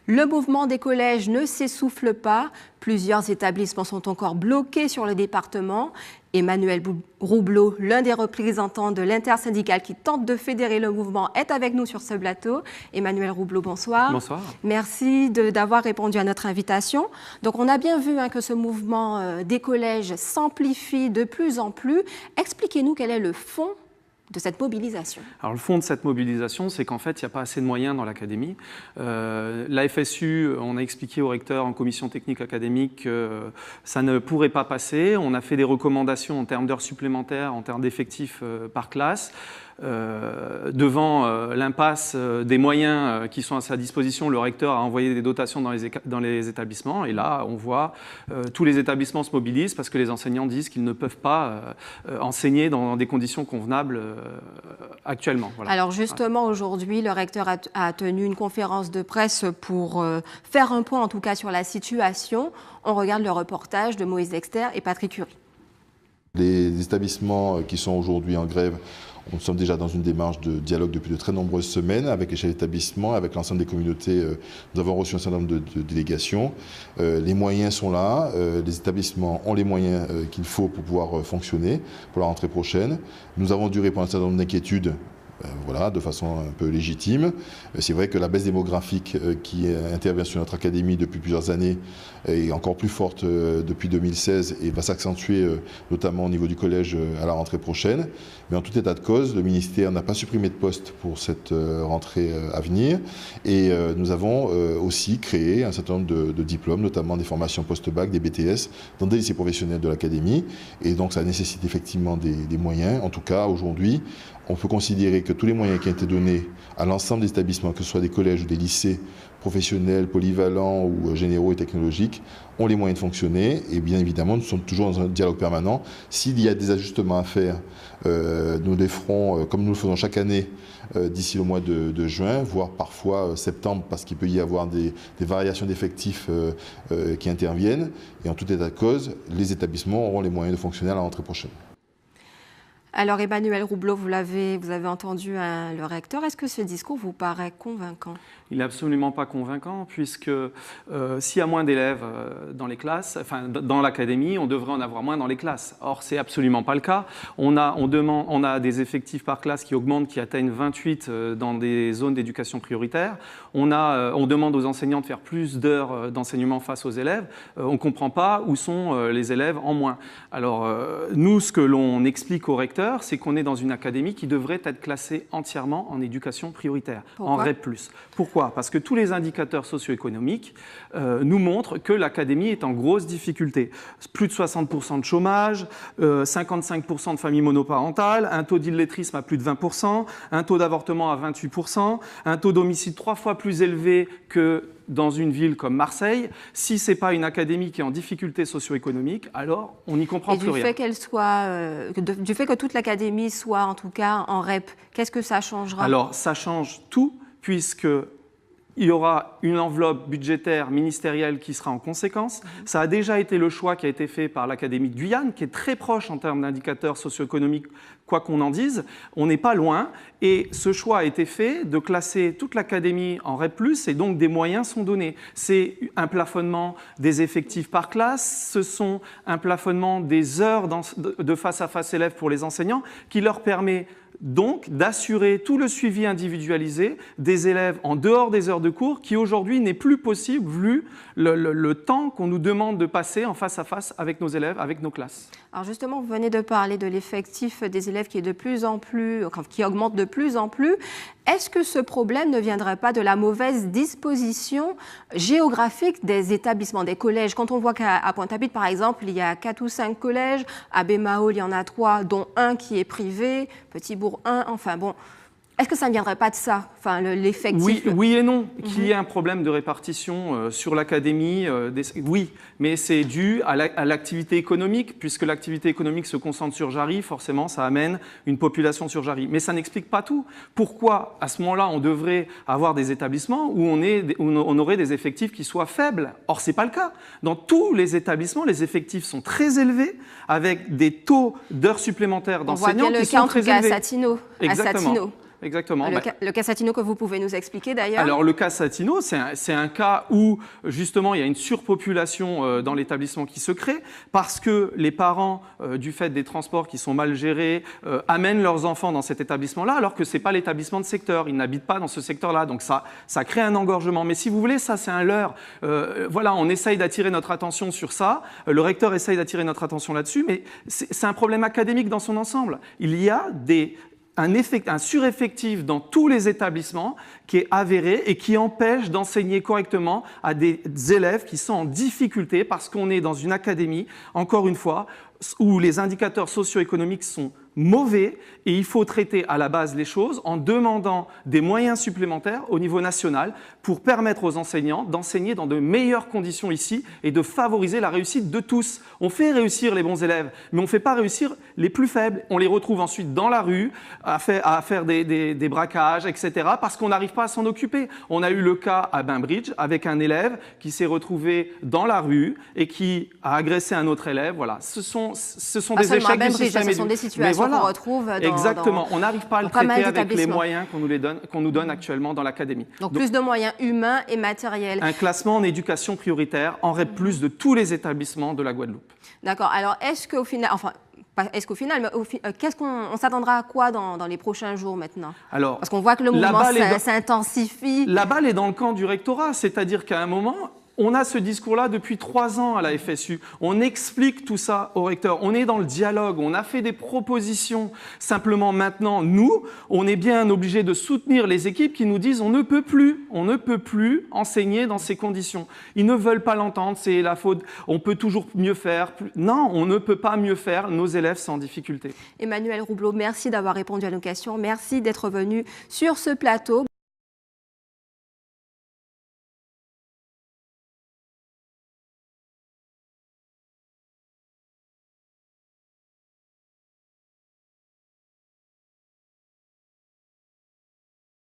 Le mouvement des collèges ne s'essouffle pas. Plusieurs établissements sont encore bloqués sur le département. Emmanuel Roublot, l'un des représentants de l'intersyndicale qui tente de fédérer le mouvement, est avec nous sur ce plateau. Emmanuel Roublot, bonsoir. Bonsoir. Merci d'avoir répondu à notre invitation. Donc, on a bien vu que ce mouvement des collèges s'amplifie de plus en plus. Expliquez-nous quel est le fond de cette mobilisation. Alors le fond de cette mobilisation, c'est qu'en fait, il n'y a pas assez de moyens dans l'académie. La FSU, on a expliqué au recteur en commission technique académique que ça ne pourrait pas passer. On a fait des recommandations en termes d'heures supplémentaires, en termes d'effectifs par classe. Devant l'impasse des moyens qui sont à sa disposition, le recteur a envoyé des dotations dans les établissements. Et là, on voit tous les établissements se mobilisent parce que les enseignants disent qu'ils ne peuvent pas enseigner dans des conditions convenables actuellement. Voilà. Alors justement, aujourd'hui, le recteur a tenu une conférence de presse pour faire un point, en tout cas, sur la situation. On regarde le reportage de Moïse Dexter et Patrick Curie. Les établissements qui sont aujourd'hui en grève, nous sommes déjà dans une démarche de dialogue depuis de très nombreuses semaines avec les chefs d'établissement, avec l'ensemble des communautés. Nous avons reçu un certain nombre de délégations. Les moyens sont là. Les établissements ont les moyens qu'il faut pour pouvoir fonctionner pour la rentrée prochaine. Nous avons dû répondre à un certain nombre d'inquiétudes. Voilà, de façon un peu légitime. C'est vrai que la baisse démographique qui intervient sur notre académie depuis plusieurs années est encore plus forte depuis 2016 et va s'accentuer notamment au niveau du collège à la rentrée prochaine. Mais en tout état de cause, le ministère n'a pas supprimé de poste pour cette rentrée à venir et nous avons aussi créé un certain nombre de diplômes, notamment des formations post-bac, des BTS dans des lycées professionnels de l'académie et donc ça nécessite effectivement des moyens. En tout cas, aujourd'hui, on peut considérer que tous les moyens qui ont été donnés à l'ensemble des établissements, que ce soit des collèges ou des lycées professionnels, polyvalents ou généraux et technologiques, ont les moyens de fonctionner. Et bien évidemment, nous sommes toujours dans un dialogue permanent. S'il y a des ajustements à faire, nous les ferons comme nous le faisons chaque année d'ici le mois de juin, voire parfois septembre, parce qu'il peut y avoir des variations d'effectifs qui interviennent. Et en tout état de cause, les établissements auront les moyens de fonctionner à la rentrée prochaine. Alors Emmanuel Roublot, vous avez entendu le recteur. Est-ce que ce discours vous paraît convaincant? Il n'est absolument pas convaincant puisque s'il y a moins d'élèves dans les classes, enfin dans l'académie, on devrait en avoir moins dans les classes. Or, c'est absolument pas le cas. On a des effectifs par classe qui augmentent, qui atteignent 28 dans des zones d'éducation prioritaire. On demande aux enseignants de faire plus d'heures d'enseignement face aux élèves. On ne comprend pas où sont les élèves en moins. Alors, nous, ce que l'on explique au recteur, c'est qu'on est dans une académie qui devrait être classée entièrement en éducation prioritaire, en REP+. Pourquoi? Parce que tous les indicateurs socio-économiques nous montrent que l'académie est en grosse difficulté. Plus de 60% de chômage, 55% de familles monoparentales, un taux d'illettrisme à plus de 20%, un taux d'avortement à 28%, un taux d'homicide 3 fois plus élevé que dans une ville comme Marseille. Si ce n'est pas une académie qui est en difficulté socio-économique, alors on n'y comprend plus rien. Du fait que toute l'académie soit en tout cas en REP, qu'est-ce que ça changera? Alors ça change tout, puisque il y aura une enveloppe budgétaire ministérielle qui sera en conséquence. Ça a déjà été le choix qui a été fait par l'Académie de Guyane, qui est très proche en termes d'indicateurs socio-économiques, quoi qu'on en dise. On n'est pas loin. Et ce choix a été fait de classer toute l'académie en REP+, et donc des moyens sont donnés. C'est un plafonnement des effectifs par classe, ce sont un plafonnement des heures de face-à-face élèves pour les enseignants, qui leur permet donc d'assurer tout le suivi individualisé des élèves en dehors des heures de cours qui aujourd'hui n'est plus possible vu le temps qu'on nous demande de passer en face à face avec nos élèves, avec nos classes. Alors justement, vous venez de parler de l'effectif des élèves qui augmente de plus en plus. Est-ce que ce problème ne viendrait pas de la mauvaise disposition géographique des établissements, des collèges? Quand on voit qu'à Pointe-à-Pitre, par exemple, il y a 4 ou 5 collèges, à Baie-Mahault, il y en a 3, dont un qui est privé, Petit-Bourg 1, enfin bon. Est-ce que ça ne viendrait pas de ça, enfin, l'effectif? Oui et non. Qu'il y ait un problème de répartition sur l'académie, oui, mais c'est dû à l'activité économique, puisque l'activité économique se concentre sur Jarry, forcément ça amène une population sur Jarry. Mais ça n'explique pas tout. Pourquoi, à ce moment-là, on devrait avoir des établissements où on aurait des effectifs qui soient faibles? Or, ce n'est pas le cas. Dans tous les établissements, les effectifs sont très élevés, avec des taux d'heures supplémentaires d'enseignants qui sont très élevés. On voit bien le cas, en tout cas, à Satino. Exactement. exactement. Le cas Satino que vous pouvez nous expliquer d'ailleurs. Alors le cas Satino, c'est un cas où justement il y a une surpopulation dans l'établissement qui se crée parce que les parents, du fait des transports qui sont mal gérés, amènent leurs enfants dans cet établissement-là alors que c'est pas l'établissement de secteur. Ils n'habitent pas dans ce secteur-là. Donc ça crée un engorgement. Mais si vous voulez, ça c'est un leurre. Voilà, on essaye d'attirer notre attention sur ça. Le recteur essaye d'attirer notre attention là-dessus, mais c'est un problème académique dans son ensemble. Il y a un sureffectif dans tous les établissements qui est avéré et qui empêche d'enseigner correctement à des élèves qui sont en difficulté parce qu'on est dans une académie, encore une fois, où les indicateurs socio-économiques sont mauvais et il faut traiter à la base les choses en demandant des moyens supplémentaires au niveau national pour permettre aux enseignants d'enseigner dans de meilleures conditions ici et de favoriser la réussite de tous. On fait réussir les bons élèves, mais on ne fait pas réussir les plus faibles. On les retrouve ensuite dans la rue à faire des braquages, etc. parce qu'on n'arrive pas à s'en occuper. On a eu le cas à Bainbridge avec un élève qui s'est retrouvé dans la rue et qui a agressé un autre élève. Voilà. Ce sont des échecs du système. Ce sont des situations qu'on retrouve dans... Exactement. On n'arrive pas à le traiter avec les moyens qu'on nous donne actuellement dans l'académie. Donc plus de moyens humains et matériels. Un classement en éducation prioritaire en REP+, de tous les établissements de la Guadeloupe. D'accord. Alors est-ce qu'au final... qu'est-ce qu'on s'attendra à quoi dans les prochains jours maintenant? Alors, parce qu'on voit que le mouvement s'intensifie. La balle est dans le camp du rectorat, c'est-à-dire qu'à un moment... On a ce discours-là depuis 3 ans à la FSU. On explique tout ça au recteur. On est dans le dialogue. On a fait des propositions. Simplement maintenant, nous, on est bien obligé de soutenir les équipes qui nous disent on ne peut plus enseigner dans ces conditions. Ils ne veulent pas l'entendre. C'est la faute. On peut toujours mieux faire. Non, on ne peut pas mieux faire. Nos élèves sont en difficulté. Emmanuel Roublot, merci d'avoir répondu à nos questions. Merci d'être venu sur ce plateau.